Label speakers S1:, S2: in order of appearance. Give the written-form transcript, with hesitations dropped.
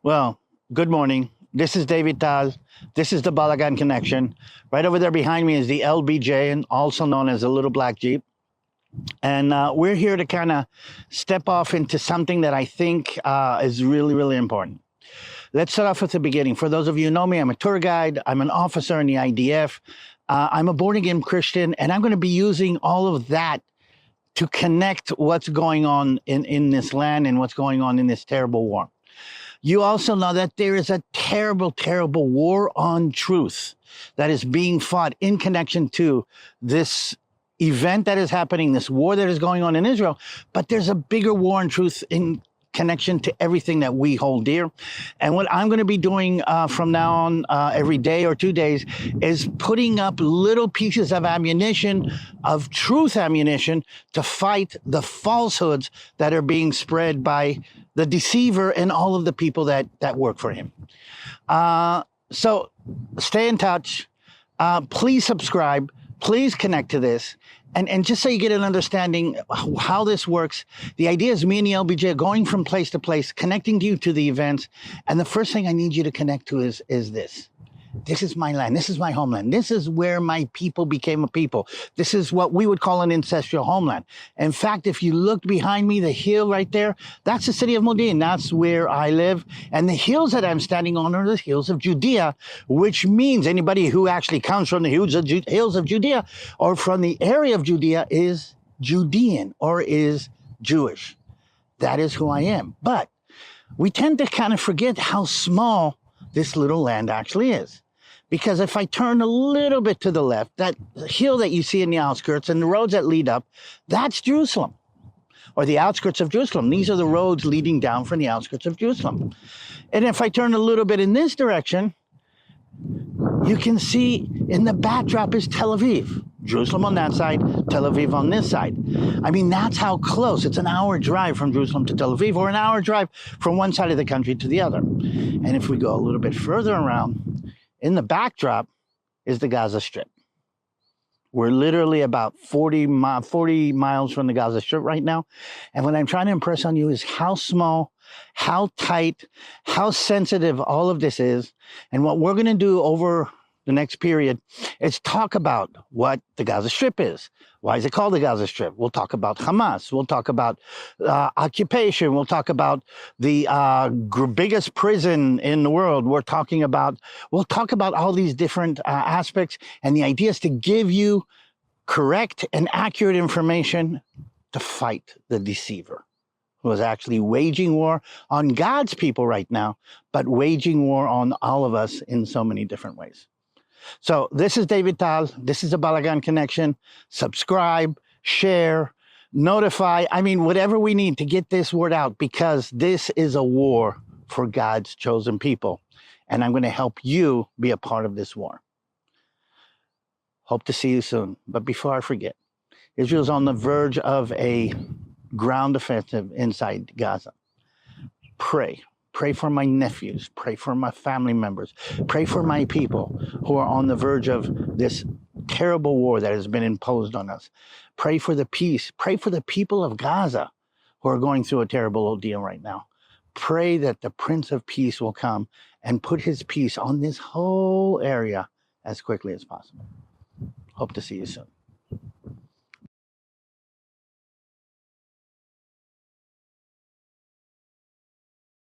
S1: Well, good morning. This is David Tal. This is the Balagan Connection. Right over there behind me is the LBJ, and also known as the Little Black Jeep. And we're here to kind of step off into something that I think is really, really important. Let's start off at the beginning. For those of you who know me, I'm a tour guide. I'm an officer in the IDF. I'm a born-again Christian, and I'm going to be using all of that to connect what's going on in this land and what's going on in this terrible war. You also know that there is a terrible, terrible war on truth that is being fought in connection to this event that is happening, this war that is going on in Israel. But there's a bigger war on truth in connection to everything that we hold dear. And what I'm going to be doing from now on every day or 2 days is putting up little pieces of ammunition, of truth ammunition, to fight the falsehoods that are being spread by the deceiver and all of the people that work for him. So stay in touch. Please subscribe. Please connect to this. And just so you get an understanding how this works, the idea is me and the LBJ are going from place to place, connecting you to the events. And the first thing I need you to connect to is this. This is my land. This is my homeland. This is where my people became a people. This is what we would call an ancestral homeland. In fact, if you looked behind me, the hill right there, that's the city of Modi'in. That's where I live. And the hills that I'm standing on are the hills of Judea, which means anybody who actually comes from the hills of Judea or from the area of Judea is Judean or is Jewish. That is who I am. But we tend to kind of forget how small this little land actually is. Because if I turn a little bit to the left, that hill that you see in the outskirts and the roads that lead up, that's Jerusalem, or the outskirts of Jerusalem. These are the roads leading down from the outskirts of Jerusalem. And if I turn a little bit in this direction, you can see in the backdrop is Tel Aviv. Jerusalem on that side, Tel Aviv on this side. I mean, that's how close. It's an hour drive from Jerusalem to Tel Aviv, or an hour drive from one side of the country to the other. And if we go a little bit further around, in the backdrop is the Gaza Strip. We're literally about 40 miles from the Gaza Strip right now. And what I'm trying to impress on you is how small, how tight, how sensitive all of this is. And what we're going to do over the next period is talk about what the Gaza Strip is. Why is it called the Gaza Strip? We'll talk about Hamas. We'll talk about occupation. We'll talk about the biggest prison in the world. We'll talk about all these different aspects. And the idea is to give you correct and accurate information to fight the deceiver, who is actually waging war on God's people right now, but waging war on all of us in so many different ways. So this is David Tal. This is the Balagan Connection. Subscribe, share, notify. I mean, whatever we need to get this word out, because this is a war for God's chosen people. And I'm going to help you be a part of this war. Hope to see you soon. But before I forget, Israel's on the verge of a ground offensive inside Gaza. Pray. Pray for my nephews, pray for my family members, pray for my people who are on the verge of this terrible war that has been imposed on us. Pray for the peace, pray for the people of Gaza who are going through a terrible ordeal right now. Pray that the Prince of Peace will come and put his peace on this whole area as quickly as possible. Hope to see you soon.